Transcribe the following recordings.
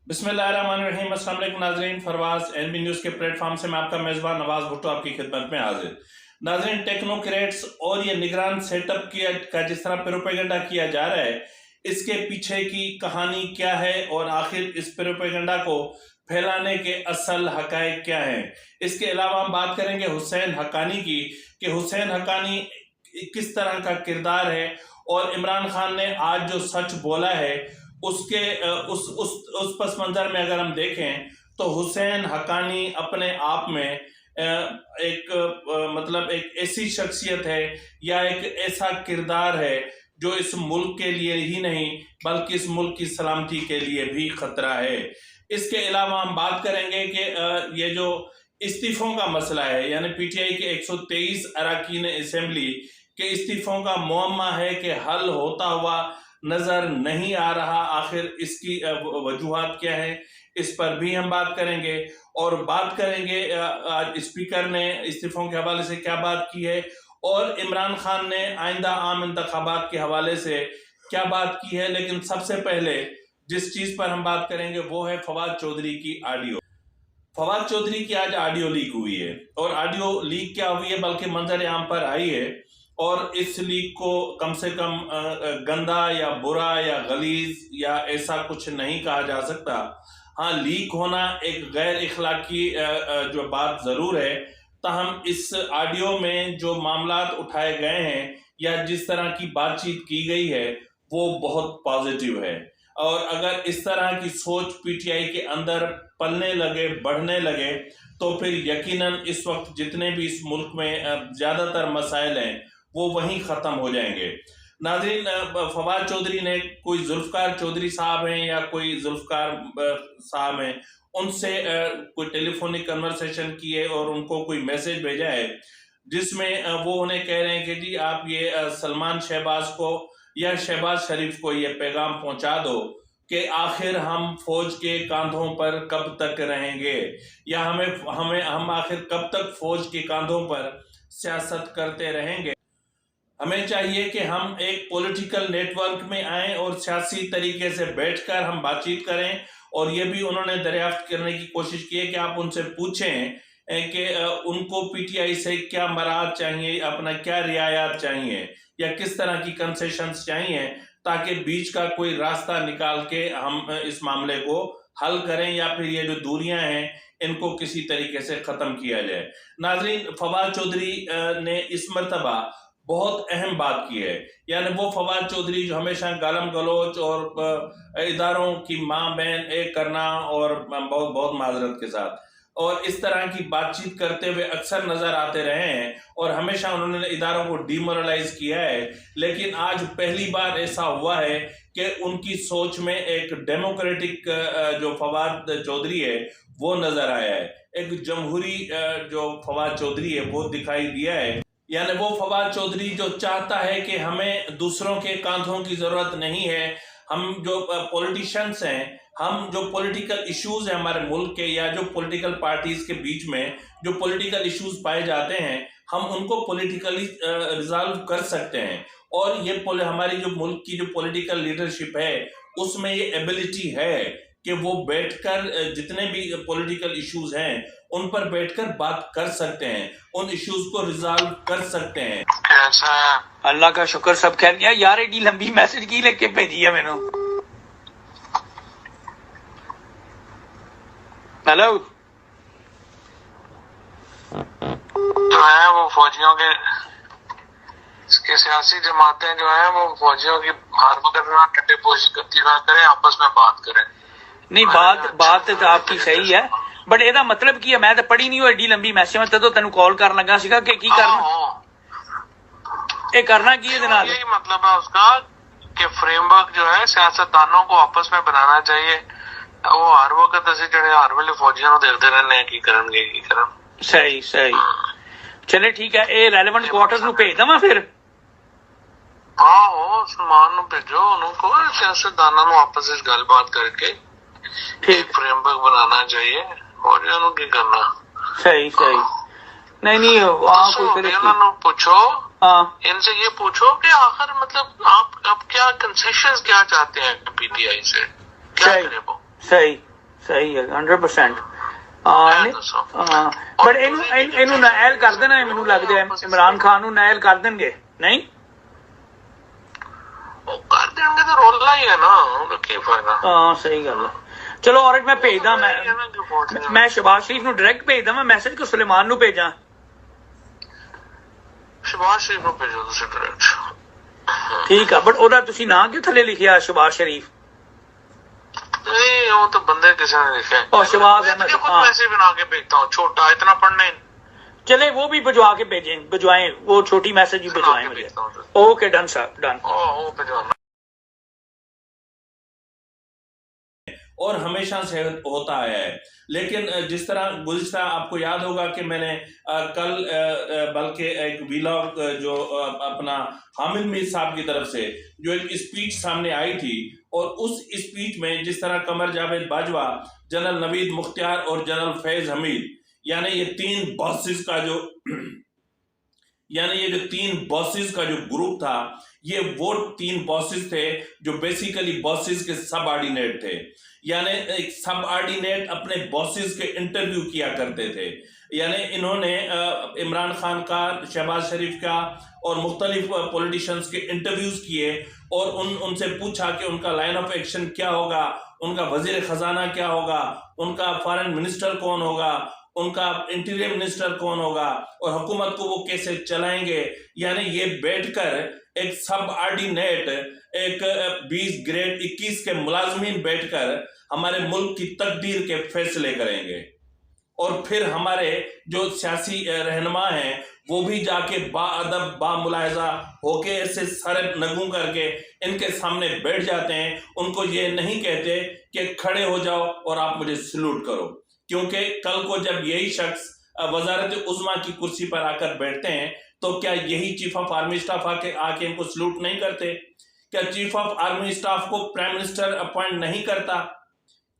बिस्मिल्लाहिर्रहमानिर्रहीम। अस्सलाम वालेकुम नाज़रीन, फरवाज एनबी न्यूज़ के प्लेटफॉर्म से मैं आपका मेज़बान नवाज भुट्टो आपकी खिदमत में हाजिर। नाज़रीन, टेक्नोक्रेट्स और ये निगरान सेटअप का जिस तरह प्रोपेगेंडा किया जा रहा है, इसके पीछे की कहानी क्या है और आखिर इस प्रोपेगेंडा को फैलाने के असल हकायक क्या हैं। इसके अलावा हम बात करेंगे हुसैन हक्कानी की कि हुसैन हक्कानी किस तरह का किरदार है और इमरान खान ने आज जो सच बोला है उसके उस पस मंजर में अगर हम देखें तो हुसैन हक्कानी अपने आप में मतलब एक ऐसी शख्सियत है या एक ऐसा किरदार है जो इस मुल्क के लिए ही नहीं बल्कि इस मुल्क की सलामती के लिए भी खतरा है। इसके अलावा हम बात करेंगे कि ये जो इस्तीफों का मसला है, यानी पीटीआई के 123 अरकान असेंबली के इस्तीफों का मुअम्मा है कि हल होता हुआ नजर नहीं आ रहा। आखिर इसकी वजूहात क्या है, इस पर भी हम बात करेंगे। और बात करेंगे आज स्पीकर ने इस्तीफों के हवाले से क्या बात की है और इमरान खान ने आइंदा आम इंतखाबात के हवाले से क्या बात की है। लेकिन सबसे पहले जिस चीज पर हम बात करेंगे वो है फवाद चौधरी की ऑडियो। फवाद चौधरी की आज ऑडियो लीक हुई है और ऑडियो लीक क्या हुई है बल्कि मंजर आम पर आई है और इस लीक को कम से कम गंदा या बुरा या गलीज या ऐसा कुछ नहीं कहा जा सकता। हाँ, लीक होना एक गैर इखलाकी जो बात जरूर है। ताहम इस ऑडियो में जो मामलात उठाए गए हैं या जिस तरह की बातचीत की गई है वो बहुत पॉजिटिव है और अगर इस तरह की सोच पीटीआई के अंदर पलने लगे, बढ़ने लगे तो फिर यकीनन इस वक्त जितने भी इस मुल्क में ज्यादातर मसाइल हैं वो वहीं खत्म हो जाएंगे। नाज़रीन, फवाद चौधरी ने कोई जुल्फकार चौधरी साहब हैं या कोई जुल्फकार साहब हैं उनसे कोई टेलीफोनिक कन्वर्सेशन की है और उनको कोई मैसेज भेजा है जिसमें वो उन्हें कह रहे हैं कि जी आप ये सलमान शहबाज को या शहबाज शरीफ को ये पैगाम पहुंचा दो कि आखिर हम फौज के कांधों पर कब तक रहेंगे या हम आखिर कब तक फौज के कांधों पर सियासत करते रहेंगे। हमें चाहिए कि हम एक पॉलिटिकल नेटवर्क में आए और सियासी तरीके से बैठकर हम बातचीत करें। और ये भी उन्होंने दरियाफ्त करने की कोशिश की है कि आप उनसे पूछें कि उनको पीटीआई से क्या मराद चाहिए, अपना क्या रियायत चाहिए या किस तरह की कंसेशंस चाहिए ताकि बीच का कोई रास्ता निकाल के हम इस मामले को हल करें या फिर ये जो दूरियां हैं इनको किसी तरीके से खत्म किया जाए। नाजरीन, फवाद चौधरी ने इस मर्तबा बहुत अहम बात की है, यानी वो फवाद चौधरी जो हमेशा गालम गलोच और इदारों की माँ बहन एक करना और बहुत बहुत माजरत के साथ और इस तरह की बातचीत करते हुए अक्सर नजर आते रहे हैं और हमेशा उन्होंने इदारों को डिमोरलाइज किया है। लेकिन आज पहली बार ऐसा हुआ है कि उनकी सोच में एक डेमोक्रेटिक जो फवाद चौधरी है वो नजर आया है, एक जमहूरी जो फवाद चौधरी है वो दिखाई दिया है। यानी वो फवाद चौधरी जो चाहता है कि हमें दूसरों के कांधों की जरूरत नहीं है। हम जो पॉलिटिशियंस हैं, हम जो पॉलिटिकल इश्यूज हैं हमारे मुल्क के या जो पॉलिटिकल पार्टीज के बीच में जो पॉलिटिकल इश्यूज पाए जाते हैं हम उनको पॉलिटिकली रिजॉल्व कर सकते हैं। और ये हमारी जो मुल्क की जो पॉलिटिकल लीडरशिप है उसमें ये एबिलिटी है कि वो बैठकर जितने भी पॉलिटिकल इश्यूज हैं उन पर बैठकर बात कर सकते हैं, उन इश्यूज को रिजॉल्व कर सकते हैं। कैसा? अल्लाह का शुक्र, सब खैर। यार एडी लंबी मैसेज की लिख के भेजी है मैंने। हेलो, जो है वो फौजियों के सियासी जमातें जो है वो फौजियों की हर वक्त टट्टे पोशी करती ना करें, आपस में बात करें। नहीं, बात तो आपकी सही है बट ਇਹਦਾ मतलब ਕੀ ਹੈ? मैं तो पढ़ी नहीं हो एडी लंबी मैसेज में तो तेन कॉल कर लगा सीगा कि की करना ये करना की है। यही मतलब है उसका कि फ्रेमवर्क जो है सियासतदानों को आपस में बनाना चाहिए। वो हर वक्त असं जो हर वेले फौजियों देखते रहने की करनगे की करन। सही सही, चले ठीक है। ये रेलेवेंट क्वार्टर्स ਨੂੰ ਭੇਜ ਦਵਾਂ ਫਿਰ। ਆਹੋ, ਸਲਮਾਨ ਨੂੰ ਭੇਜੋ, ਉਹਨੂੰ ਕਹੋ ਸਿਆਸਤਦਾਨਾਂ ਨੂੰ ਆਪਸ ਵਿੱਚ ਗੱਲਬਾਤ ਕਰਕੇ एक फ्रेमवर्क बनाना चाहिए और की करना। सही सही, नहीं पूछो, इनसे ये पूछो कि आखिर मतलब आप क्या कंसेशंस क्या चाहते हैं पीटीआई से, क्या करे वो। सही, ਸਹੀ ਹੈ 100%। ਦੱਸੋ ਬਟ ਇਹਨੂੰ ਨਾਇਲ ਕਰ ਦੇਣਾ, ਮੈਨੂੰ ਲੱਗਦਾ ਹੈ ਇਮਰਾਨ ਖਾਨ ਨੂੰ ਨਾਇਲ ਕਰ ਦੇਣਗੇ ਨਹੀਂ? ਉਹ ਕਰ ਦੇਣਗੇ ਤਾਂ ਰੋਲਾ ਹੀ ਹੈ ਨਾ, ਉਹਦਾ ਕੀ ਫਾਇਦਾ। ਹਾਂ ਸਹੀ ਗੱਲ ਹੈ। ਚਲੋ ਔਰਤ ਮੈਂ ਭੇਜਦਾ, ਮੈਂ ਸ਼ਬਾਜ਼ ਸ਼ਰੀਫ ਨੂੰ ਡਾਇਰੈਕਟ ਭੇਜਦਾ ਮੈਂ ਮੈਸੇਜ ਕਿ ਸੁਲੇਮਾਨ ਨੂੰ ਭੇਜਾਂ? ਸ਼ਬਾਜ਼ ਸ਼ਰੀਫ ਨੂੰ ਭੇਜੋ ਤੁਸੀਂ ਡਾਇਰੈਕਟ। ਠੀਕ ਆ, ਬਟ ਉਹਦਾ ਤੁਸੀਂ ਨਾਂ ਕਿਉਂ ਥੱਲੇ ਲਿਖਿਆ ਸ਼ਬਾਜ਼ ਸ਼ਰੀफ? नहीं वो तो बंदे किसी ने लिखे और शबाज अहमद, खुद हाँ। मैसेज बना के भेजता हूँ, छोटा इतना पढ़ना ही चले वो भी भिजवा के भिजवाएं, वो छोटी मैसेज भी भिजवाएं मुझे। Okay done sir done. वो भिजवाना। और हमेशा से होता आया है। लेकिन जिस तरह गुज़िश्ता आपको याद होगा कि मैंने कल बल्कि एक व्लॉग जो अपना हामिद मीर साहब की तरफ से जो एक स्पीच सामने आई थी, और उस स्पीच में जिस तरह कमर जावेद बाजवा, जनरल नवीद मुख्तियार और जनरल फैज़ हमीद, यानी ये तीन बॉसेस का जो ग्रुप था, ये वो तीन बॉसेस थे जो बेसिकली बॉसेस के सब ऑर्डिनेट थे। यानी एक सब ऑर्डिनेट अपने बॉसेस के इंटरव्यू किया करते थे। यानी इन्होंने इमरान खान का, शहबाज शरीफ का और मुख्तलिफ पॉलिटिशियंस के इंटरव्यूज किए और उनसे पूछा कि उनका लाइन ऑफ एक्शन क्या होगा, उनका वजीर खजाना क्या होगा, उनका फॉरेन मिनिस्टर कौन होगा, उनका इंटीरियर मिनिस्टर कौन होगा, और हुकूमत को वो कैसे चलाएंगे। यानी ये बैठकर एक सब ऑर्डिनेट, एक 20 ग्रेड 21 के मुलाजमीन बैठकर हमारे मुल्क की तकदीर के फैसले करेंगे। और फिर हमारे जो सियासी रहनुमा हैं वो भी जाके बाअदब बामुलाहिजा होके ऐसे सर नगू करके इनके सामने बैठ जाते हैं। उनको ये नहीं कहते कि खड़े हो जाओ और आप मुझे सल्यूट करो, क्योंकि कल को जब यही शख्स वजारत उज़्मा की कुर्सी पर आकर बैठते हैं तो क्या यही चीफ ऑफ आर्मी स्टाफ आके इनको सल्यूट नहीं करते? क्या चीफ ऑफ आर्मी स्टाफ को प्राइम मिनिस्टर अपॉइंट नहीं करता?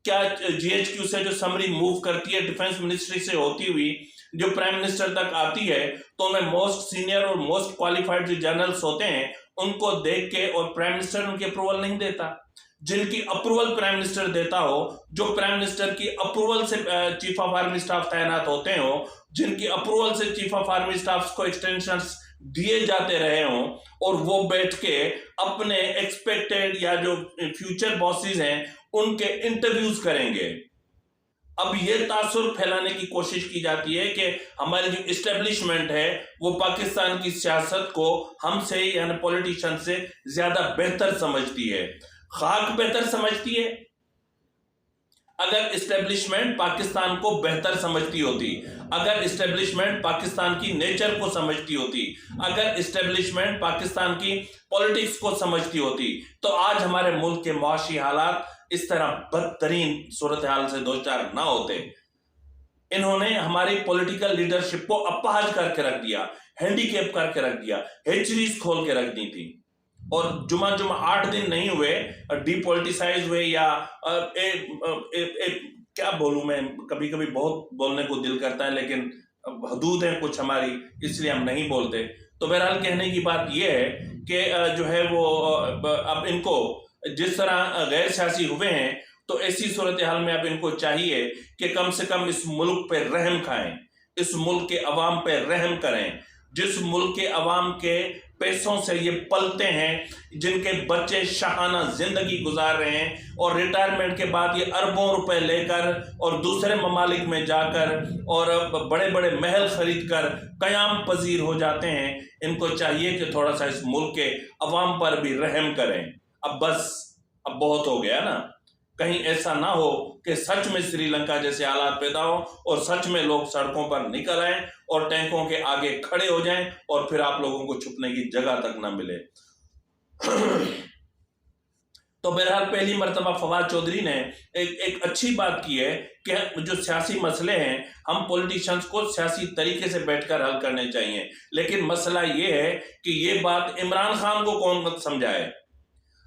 क्या GHQ से जो समरी मूव करती है डिफेंस मिनिस्ट्री से होती हुई जो प्राइम मिनिस्टर तक आती है, तो उनमें मोस्ट सीनियर और मोस्ट क्वालिफाइड जो जनरल्स होते हैं उनको देख के, और प्राइम मिनिस्टर उनकी अप्रूवल नहीं देता। जिनकी अप्रूवल प्राइम मिनिस्टर देता हो, जो प्राइम मिनिस्टर की अप्रूवल से चीफ ऑफ आर्मी स्टाफ तैनात होते हो, जिनकी अप्रूवल से चीफ ऑफ आर्मी स्टाफ को एक्सटेंशंस दिए जाते रहे हों, और वो बैठ के अपने एक्सपेक्टेड या जो फ्यूचर बॉसेस हैं उनके इंटरव्यूज करेंगे। अब ये तासुर फैलाने की कोशिश की जाती है कि हमारी जो इस्टेब्लिशमेंट है वो पाकिस्तान की सियासत को हमसे यानी पॉलिटिशियन से ज्यादा बेहतर समझती है। खाक बेहतर समझती है। अगर इस्टेब्लिशमेंट पाकिस्तान को बेहतर समझती होती, अगर इस्टेब्लिशमेंट पाकिस्तान की नेचर को समझती होती, अगर इस्टेब्लिशमेंट पाकिस्तान की पॉलिटिक्स को समझती होती, तो आज हमारे मुल्क के मुआशी हालात इस तरह बदतरीन सूरत हाल से दो चार ना होते। इन्होंने हमारी पॉलिटिकल लीडरशिप को अपाहज करके रख दिया, हैंडीकैप करके रख दिया, हेचरीज खोल के रख दी थी। और जुमा 8 दिन नहीं हुए डिपॉलिटिसाइज हुए, या क्या बोलूं मैं, कभी कभी बहुत बोलने को दिल करता है लेकिन हदूद है कुछ हमारी, इसलिए हम नहीं बोलते। तो बहरहाल कहने की बात यह है कि जो है वो अब इनको जिस तरह गैर सियासी हुए हैं, तो ऐसी सूरत हाल में अब इनको चाहिए कि कम से कम इस मुल्क पे रहम खाएं, इस मुल्क के अवाम पे रहम करें, जिस मुल्क के अवाम के पैसों से ये पलते हैं, जिनके बच्चे शाहाना जिंदगी गुजार रहे हैं और रिटायरमेंट के बाद ये अरबों रुपए लेकर और दूसरे ममालिक में जाकर और बड़े बड़े महल खरीद कर कयाम पजीर हो जाते हैं। इनको चाहिए कि थोड़ा सा इस मुल्क के अवाम पर भी रहम करें। अब बस, अब बहुत हो गया ना। कहीं ऐसा ना हो कि सच में श्रीलंका जैसे हालात पैदा हो और सच में लोग सड़कों पर निकल आए और टैंकों के आगे खड़े हो जाएं और फिर आप लोगों को छुपने की जगह तक ना मिले। तो बहरहाल पहली मर्तबा फवाद चौधरी ने एक अच्छी बात की है कि जो सियासी मसले हैं हम पॉलिटिशियंस को सियासी तरीके से बैठकर हल करने चाहिए। लेकिन मसला ये है कि ये बात इमरान खान को कौन समझाए।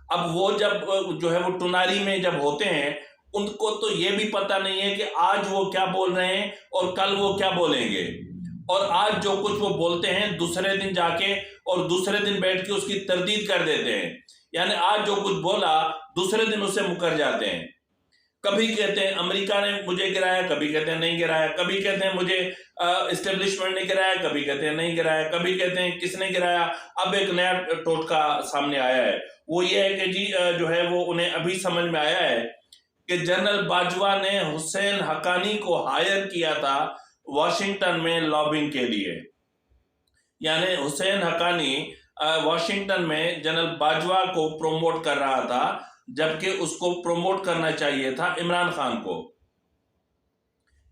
अब वो जब जो है वो टुनारी में जब होते हैं, उनको तो ये भी पता नहीं है कि आज वो क्या बोल रहे हैं और कल वो क्या बोलेंगे। और आज जो कुछ वो बोलते हैं दूसरे दिन जाके और दूसरे दिन बैठ के उसकी तरदीद कर देते हैं। यानी आज जो कुछ बोला दूसरे दिन उससे मुकर जाते हैं। कभी कहते हैं अमेरिका ने मुझे गिराया, कभी कहते हैं नहीं गिराया, कभी कहते हैं मुझे एस्टेब्लिशमेंट ने गिराया, कभी कहते हैं नहीं गिराया, कभी कहते हैं किसने गिराया। अब एक नया टोटका सामने आया है, वो ये है कि जी जो है वो उन्हें अभी समझ में आया है कि जनरल बाजवा ने हुसैन हक्कानी को हायर किया था वॉशिंगटन में लॉबिंग के लिए। यानी हुसैन हक्कानी वॉशिंगटन में जनरल बाजवा को प्रोमोट कर रहा था, जबकि उसको प्रोमोट करना चाहिए था इमरान खान को।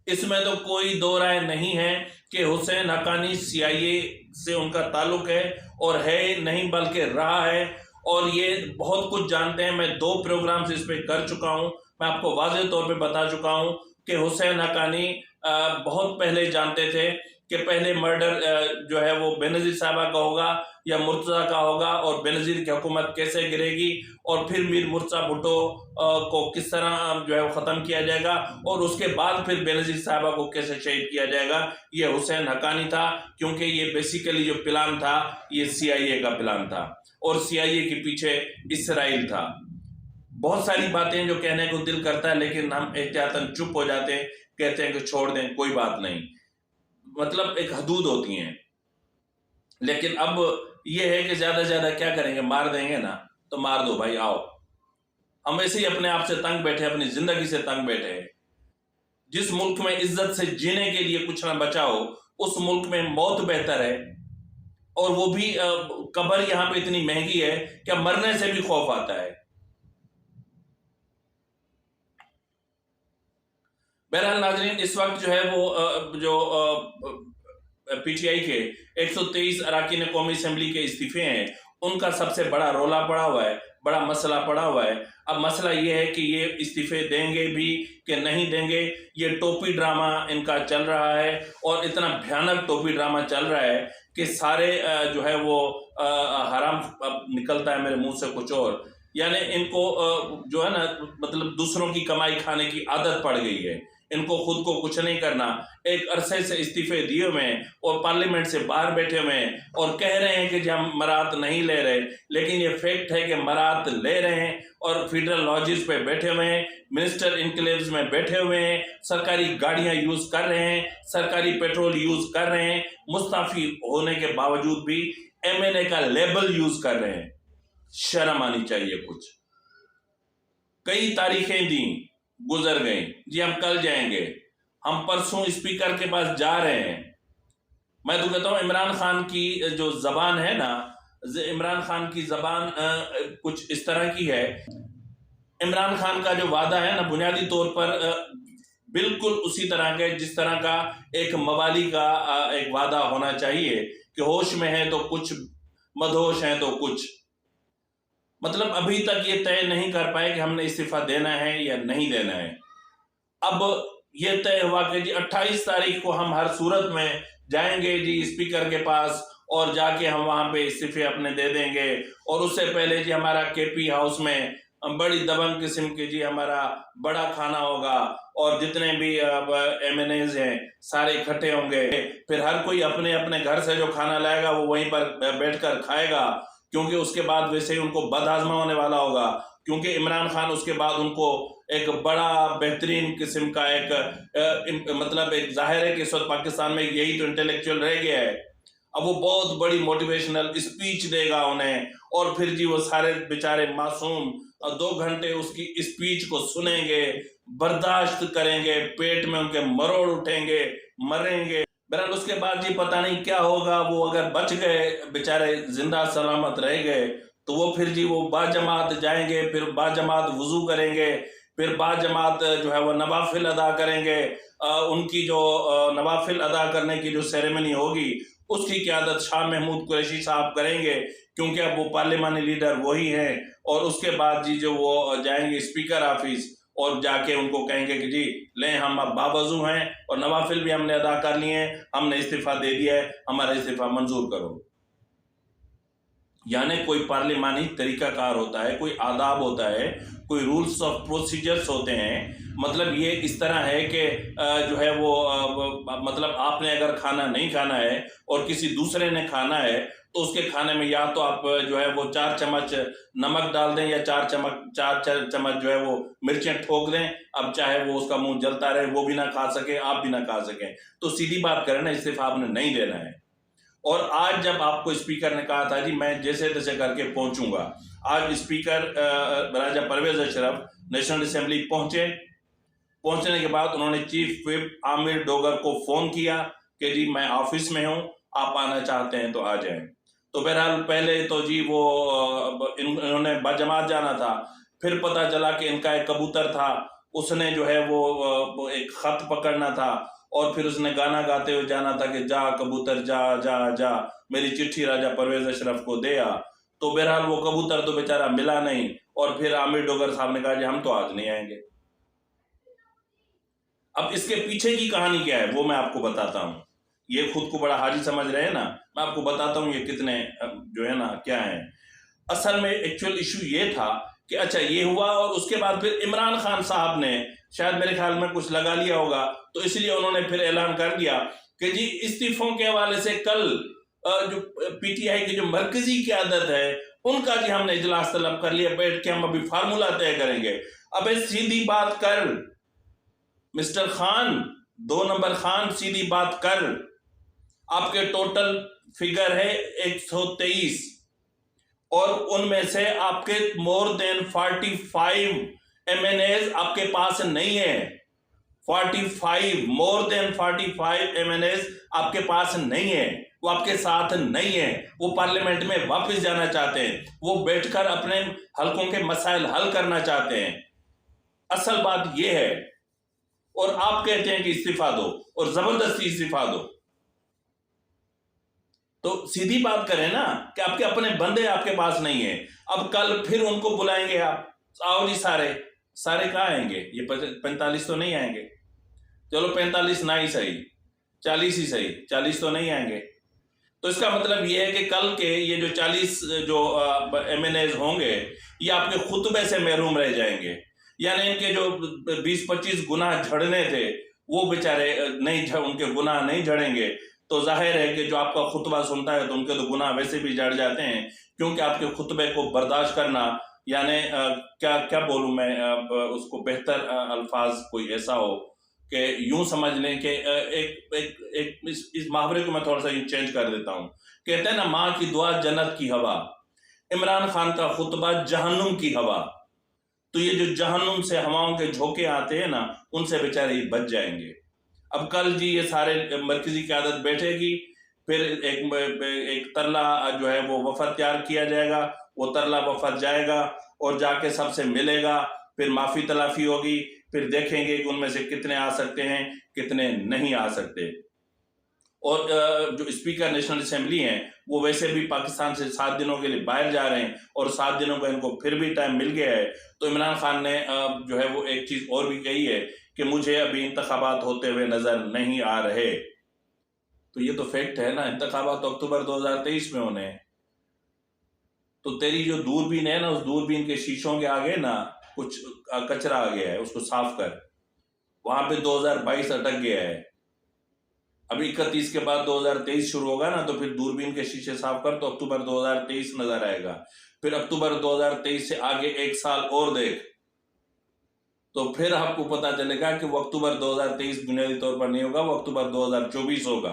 इसमें तो कोई दो राय नहीं है कि हुसैन हक्कानी CIA से उनका ताल्लुक है, और है नहीं बल्कि रहा है, और ये बहुत कुछ जानते हैं। मैं 2 प्रोग्राम्स इस पे कर चुका हूं, मैं आपको वाज़ेह तौर पे बता चुका हूं कि हुसैन हक्कानी बहुत पहले जानते थे कि पहले मर्डर जो है वो बेनज़ीर साहबा का होगा या मुर्तज़ा का होगा, और बेनज़ीर की हुकूमत कैसे गिरेगी, और फिर मीर मुर्तज़ा भुट्टो को किस तरह जो है वो ख़त्म किया जाएगा, और उसके बाद फिर बेनज़ीर साहबा को कैसे शहीद किया जाएगा। ये हुसैन हक्कानी था, क्योंकि ये बेसिकली जो प्लान था ये CIA का प्लान था, और CIA के पीछे इसराइल था। बहुत सारी बातें जो कहने को दिल करता है, लेकिन हम एहतियातन चुप हो जाते हैं, कहते हैं कि छोड़ दें, कोई बात नहीं, मतलब एक हदूद होती हैं। लेकिन अब ये है कि ज्यादा ज्यादा क्या करेंगे, मार देंगे ना तो मार दो भाई, आओ। हम ऐसे ही अपने आप से तंग बैठे, अपनी जिंदगी से तंग बैठे हैं। जिस मुल्क में इज्जत से जीने के लिए कुछ ना बचा हो, उस मुल्क में मौत बेहतर है, और वो भी कब्र यहाँ पे इतनी महंगी है कि मरने से भी खौफ आता है। बहरहाल नाजरीन, इस वक्त जो है वो जो PTI के 123 अरकान कौमी असेंबली के इस्तीफे हैं, उनका सबसे बड़ा रोला पड़ा हुआ है, बड़ा मसला पड़ा हुआ है। अब मसला ये है कि ये इस्तीफे देंगे भी कि नहीं देंगे। ये टोपी ड्रामा इनका चल रहा है, और इतना भयानक टोपी ड्रामा चल रहा है कि सारे जो है वो हराम निकलता है मेरे मुंह से कुछ और। यानी इनको जो है ना, मतलब दूसरों की कमाई खाने की आदत पड़ गई है, इनको खुद को कुछ नहीं करना। एक अरसे से इस्तीफे दिए हुए हैं और पार्लियामेंट से बाहर बैठे हुए हैं, और कह रहे हैं कि हम मरात नहीं ले रहे, लेकिन ये फैक्ट है कि मरात ले रहे हैं, और फेडरल लॉजेस पे बैठे हुए हैं, मिनिस्टर इनक्लेव्स में बैठे हुए हैं, सरकारी गाड़ियां यूज कर रहे हैं, सरकारी पेट्रोल यूज कर रहे हैं, मुस्ताफी होने के बावजूद भी MNA का लेबल यूज कर रहे हैं। शर्म आनी चाहिए कुछ। कई तारीखें दी, गुजर गई जी, हम कल जाएंगे, हम परसों स्पीकर के पास जा रहे हैं। मैं तो कहता हूं इमरान खान की जो जबान है ना, इमरान खान की जबान कुछ इस तरह की है। इमरान खान का जो वादा है ना, बुनियादी तौर पर बिल्कुल उसी तरह का जिस तरह का एक मवाली का एक वादा होना चाहिए कि होश में है तो कुछ, मदहोश है तो कुछ। मतलब अभी तक ये तय नहीं कर पाए कि हमने इस्तीफा देना है या नहीं देना है। अब ये तय हुआ कि जी 28 तारीख को हम हर सूरत में जाएंगे जी स्पीकर के पास, और जाके हम वहां पे इस्तीफे अपने दे देंगे, और उससे पहले जी हमारा KP हाउस में बड़ी दबंग किस्म की जी हमारा बड़ा खाना होगा, और जितने भी MNAs हैं सारे इकट्ठे होंगे। फिर हर कोई अपने अपने घर से जो खाना लाएगा वो वहीं पर बैठकर खाएगा, क्योंकि उसके बाद वैसे ही उनको बदहाजमा होने वाला होगा, क्योंकि इमरान खान उसके बाद उनको एक बड़ा बेहतरीन किस्म का एक मतलब एक जाहिर है कि इस वक्त पाकिस्तान में यही तो इंटेलेक्चुअल रह गया है। अब वो बहुत बड़ी मोटिवेशनल स्पीच देगा उन्हें, और फिर जी वो सारे बेचारे मासूम 2 घंटे उसकी स्पीच को सुनेंगे, बर्दाश्त करेंगे, पेट में उनके मरोड़ उठेंगे, मरेंगे। बहरहाल उसके बाद जी पता नहीं क्या होगा। वो अगर बच गए बेचारे, जिंदा सलामत रह गए, तो वो फिर जी वो बाजमात जाएंगे, फिर बाजमात वुजू करेंगे, फिर बाजमात जो है वो नवाफिल अदा करेंगे। उनकी जो नवाफिल अदा करने की जो सेरेमनी होगी उसकी क़यादत शाह महमूद कुरैशी साहब करेंगे, क्योंकि अब वो पार्लिमानी लीडर वही हैं। और उसके बाद जी जो वो जाएंगे स्पीकर ऑफिस, और जाके उनको कहेंगे कि जी लें हम अब बावजू हैं, और नवाफिल भी हमने अदा कर लिए हैं, हमने इस्तीफा दे दिया है, हमारा इस्तीफा मंजूर करो। यानी कोई पार्लिमानी तरीकाकार होता है, कोई आदाब होता है, कोई रूल्स ऑफ प्रोसीजर्स होते हैं। मतलब ये इस तरह है कि जो है वो मतलब आपने अगर खाना नहीं खाना है और किसी दूसरे ने खाना है, तो उसके खाने में या तो आप जो है वो 4 चम्मच नमक डाल दें या 4 चम्मच जो है वो मिर्चें ठोक दें। अब चाहे वो उसका मुंह जलता रहे, वो भी ना खा सके, आप भी ना खा सकें, तो सीधी बात करें ना, इस्तीफा आपने नहीं देना है। और आज जब आपको स्पीकर ने कहा था जी मैं जैसे तैसे करके पहुंचूंगा, आज स्पीकर राजा परवेज अशरफ नेशनल असेंबली पहुंचने के बाद उन्होंने चीफ व्हिप आमिर डोगर को फोन किया कि जी मैं ऑफिस में हूं, आप आना चाहते हैं तो आ जाएं। तो बहरहाल पहले तो जी वो इन्होंने बाजमात जाना था, फिर पता चला कि इनका एक कबूतर था, उसने जो है वो एक खत पकड़ना था और फिर उसने गाना गाते हुए जाना था कि जा कबूतर जा जा जा, मेरी चिट्ठी राजा परवेज अशरफ को दे आ। तो बहरहाल वो कबूतर तो बेचारा मिला नहीं, और फिर आमिर डोगर साहब ने कहा जी हम तो आज नहीं आएंगे। अब इसके पीछे की कहानी क्या है वो मैं आपको बताता हूं। ये खुद को बड़ा हाजी समझ रहे हैं ना, मैं आपको बताता हूं ये कितने जो है ना क्या है। असल में एक्चुअल इशू ये था कि अच्छा ये हुआ, और उसके बाद फिर इमरान खान साहब ने शायद मेरे ख्याल में कुछ लगा लिया होगा, तो इसलिए उन्होंने फिर ऐलान कर दिया कि जी इस्तीफों के हवाले से कल जो पीटीआई की जो मरकजी क़यादत है उनका जी हमने इजलास तलब कर लिया, बैठ के हम अभी फार्मूला तय करेंगे। अबे सीधी बात कर मिस्टर खान, 2 नंबर खान, सीधी बात कर। आपके टोटल फिगर है 123, और उनमें से आपके मोर देन 45 MNAs आपके पास नहीं है। 45 मोर देन 45 MNAs आपके पास नहीं है, वो आपके साथ नहीं है, वो पार्लियामेंट में वापस जाना चाहते हैं, वो बैठकर अपने हलकों के मसाइल हल करना चाहते हैं। असल बात ये है, और आप कहते हैं कि इस्तीफा दो और जबरदस्ती इस्तीफा दो। तो सीधी बात करें ना कि आपके अपने बंदे आपके पास नहीं है। अब कल फिर उनको बुलाएंगे आप, आओ जी सारे कहाँ आएंगे? ये 45 तो नहीं आएंगे, चलो 45 ना ही सही, 40 ही सही, 40 तो नहीं आएंगे। तो इसका मतलब ये है कि कल के ये जो 40 जो MNAs होंगे ये आपके खुतबे से महरूम रह जाएंगे, यानी इनके जो 20-25 गुनाह झड़ने थे वो बेचारे नहीं, उनके गुनाह नहीं झड़ेंगे। तो जाहिर है कि जो आपका खुतबा सुनता है तो उनके तो गुनाह वैसे भी झड़ जाते हैं, क्योंकि आपके खुतबे को बर्दाश्त करना, यानी क्या बोलूं मैं, उसको बेहतर अल्फाज कोई ऐसा हो कि यूं समझ लें कि इस मुहावरे को मैं थोड़ा सा यूं चेंज कर देता हूं। कहते हैं ना, माँ की दुआ जन्नत की हवा, इमरान खान का खुतबा जहन्नुम की हवा। तो ये जो जहन्नुम से हवाओं के झोंके आते हैं ना, उनसे बेचारे बच जाएंगे। अब कल जी ये सारे मरकजी क़यादत बैठेगी, फिर एक तरला जो है वो वफद तैयार किया जाएगा, वो तरला वफद जाएगा और जाके सबसे मिलेगा, फिर माफी तलाफी होगी, फिर देखेंगे कि उनमें से कितने आ सकते हैं कितने नहीं आ सकते। और जो स्पीकर नेशनल असेंबली हैं वो वैसे भी पाकिस्तान से 7 दिनों के लिए बाहर जा रहे हैं, और 7 दिनों का इनको फिर भी टाइम मिल गया है। तो इमरान खान ने जो है वो एक चीज और भी कही है कि मुझे अभी इंतखाबात होते हुए नजर नहीं आ रहे। तो ये तो फैक्ट है ना, इंतखाबात तो अक्टूबर 2023 में होने हैं। तो तेरी जो दूरबीन है ना, उस दूरबीन के शीशों के आगे ना कुछ कचरा आ गया है, उसको साफ कर। वहां पे 2022 अटक गया है, अभी 31 के बाद 2023 शुरू होगा ना, तो फिर दूरबीन के शीशे साफ कर तो अक्टूबर 2023 नजर आएगा। फिर अक्टूबर 2023 से आगे 1 साल और देख, तो फिर आपको पता चलेगा कि वो अक्टूबर 2023 बुनियादी तौर पर नहीं होगा, वो अक्टूबर 2024 होगा।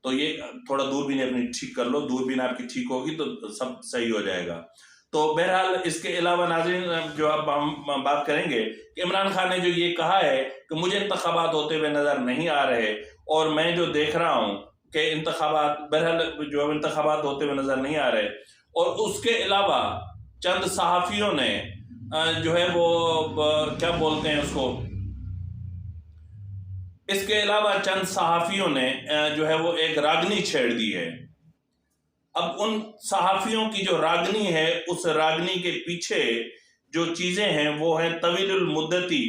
तो ये थोड़ा दूरबीन अपनी ठीक कर लो, दूरबीन आपकी ठीक होगी तो सब सही हो जाएगा। तो बहरहाल इसके अलावा नाज़रीन जो अब हम बात करेंगे कि इमरान खान ने जो ये कहा है कि मुझे इंतखाबात होते हुए नजर नहीं आ रहे, और मैं जो देख रहा हूं कि इंतखाबात बहरहाल जो इंतखाबात होते हुए नजर नहीं आ रहे, और उसके अलावा चंद सहाफियों ने जो है वो क्या बोलते हैं उसको, इसके अलावा चंद सहाफियों ने जो है वो एक रागनी छेड़ दी है। अब उन सहाफियों की जो रागनी है, उस रागनी के पीछे जो चीजें हैं वो है तवीलुल मुद्दती,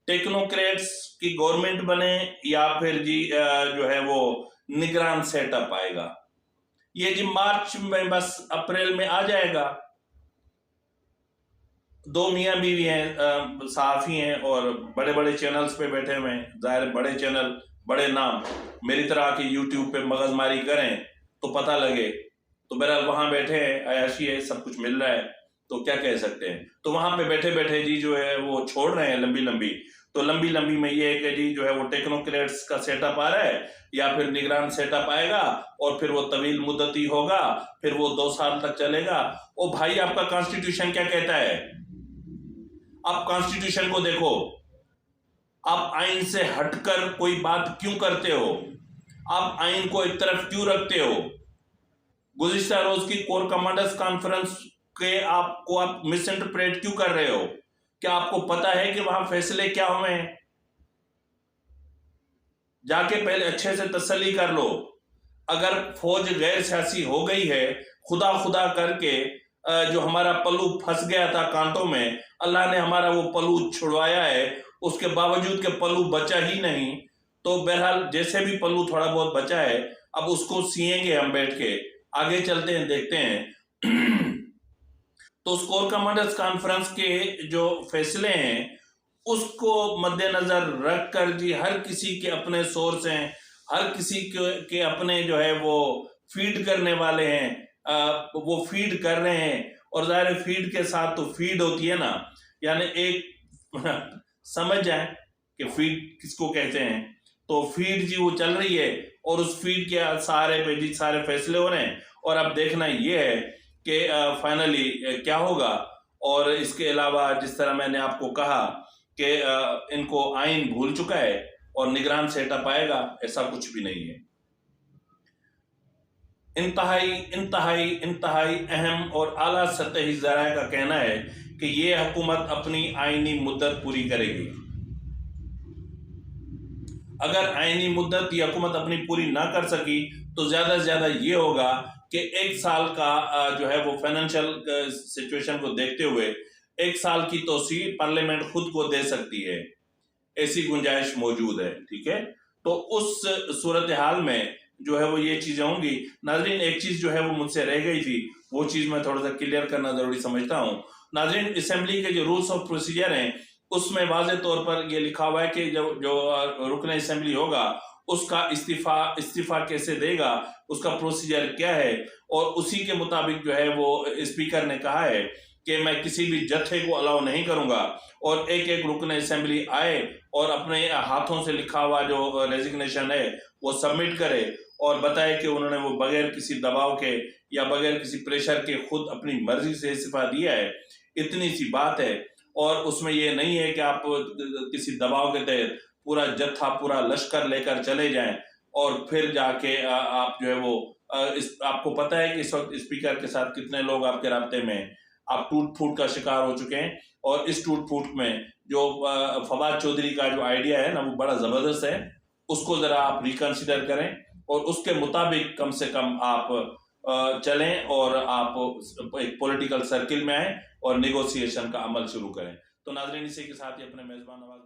टेक्नोक्रेट्स की गवर्नमेंट बने या फिर जी जो है वो निगरान सेटअप आएगा। ये जी मार्च में बस अप्रैल में आ जाएगा। 2 मियाँ बीवी हैं, सहाफी हैं और बड़े बड़े चैनल्स पे बैठे हुए हैं। जाहिर बड़े चैनल, बड़े नाम, मेरी तरह के यूट्यूब पे मगजमारी करें तो पता लगे। तो बहरहाल वहां बैठे हैं, अयाशी है, सब कुछ मिल रहा है, तो क्या कह सकते हैं। तो वहां पे बैठे बैठे जी जो है वो छोड़ रहे हैं लंबी लंबी। तो लंबी लंबी में ये है कि जी जो है वो टेक्नोक्रेट्स का सेटअप आ रहा है, या फिर निगरान सेटअप आएगा, और फिर वो तवील मुद्दती होगा, फिर वो 2 साल तक चलेगा। ओ भाई, आपका कॉन्स्टिट्यूशन क्या कहता है? आप कॉन्स्टिट्यूशन को देखो। आप आइन से हटकर कोई बात क्यों करते हो? आप आइन को एक तरफ क्यों रखते हो? गुज़िश्ता रोज की कोर कमांडर्स कॉन्फ्रेंस के आपको आप मिस इंटरप्रेट क्यों कर रहे हो? क्या आपको पता है कि वहां फैसले क्या हुए हैं? जाके पहले अच्छे से तसल्ली कर लो। अगर फौज गैर सियासी हो गई है, खुदा खुदा करके जो हमारा पल्लू फंस गया था कांटों में, अल्लाह ने हमारा वो पल्लू छुड़वाया है, उसके बावजूद के पल्लू बचा ही नहीं। तो बहरहाल जैसे भी पल्लू थोड़ा बहुत बचा है, अब उसको सिएंगे हम बैठ के, आगे चलते हैं, देखते हैं। तो कोर कमांडर्स कॉन्फ्रेंस के जो फैसले हैं उसको मद्देनजर रखकर जी हर किसी के अपने सोर्स हैं, हर किसी के अपने जो है वो फीड करने वाले हैं, वो फीड कर रहे हैं। और जाहिर फीड के साथ तो फीड होती है ना, यानी एक समझ जाए कि फीड किसको कहते हैं। तो फीड जी वो चल रही है, और उस फीड के सहारे पे जी सारे फैसले हो रहे हैं। और अब देखना ये है कि फाइनली क्या होगा। और इसके अलावा जिस तरह मैंने आपको कहा कि इनको आइन भूल चुका है और निगरान सेटअप आएगा, ऐसा कुछ भी नहीं है। इंतहाई इंतहाई इंतहाई अहम और आला सतही ज़राए का कहना है कि ये हुकूमत अपनी आईनी मुद्दत पूरी करेगी। अगर आईनी मुद्दत ये हुकूमत अपनी पूरी ना कर सकी तो ज्यादा से ज्यादा ये होगा कि 1 साल का जो है वो फाइनेंशियल सिचुएशन को देखते हुए 1 साल की तोसी पार्लियामेंट खुद को दे सकती है, ऐसी गुंजाइश मौजूद है। ठीक है, तो उस सूरत हाल में जो है वो ये चीजें होंगी। नाजरीन, एक चीज जो है वो मुझसे रह गई थी, वो चीज मैं थोड़ा सा क्लियर करना जरूरी समझता हूँ। नाजरीन, असेंबली के जो रूल्स ऑफ प्रोसीजर हैं उसमें वाज़े तौर पर ये लिखा हुआ है कि जो रुकन असेंबली होगा उसका इस्तीफा कैसे देगा, उसका प्रोसीजर क्या है। और उसी के मुताबिक जो है वो स्पीकर ने कहा है कि मैं किसी भी जत्थे को अलाउ नहीं करूंगा, और एक एक रुकन असेंबली आए और अपने हाथों से लिखा हुआ जो रेजिग्नेशन है वो सबमिट करे, और बताए कि उन्होंने वो बगैर किसी दबाव के या बगैर किसी प्रेशर के खुद अपनी मर्जी से इस्तीफा दिया है। इतनी सी बात है। और उसमें ये नहीं है कि आप किसी दबाव के तहत पूरा जत्था, पूरा लश्कर लेकर चले जाएं और फिर जाके आप जो है वो आपको पता है कि इस वक्त स्पीकर के साथ कितने लोग आपके रास्ते में आप टूट फूट का शिकार हो चुके हैं। और इस टूट फूट में जो फवाद चौधरी का जो आइडिया है ना, वो बड़ा जबरदस्त है। उसको जरा आप रिकंसिडर करें और उसके मुताबिक कम से कम आप चलें और आप एक पॉलिटिकल सर्किल में आए और नेगोशिएशन का अमल शुरू करें। तो नाज़रीन, इसी के साथ ही अपने मेजबान नवाज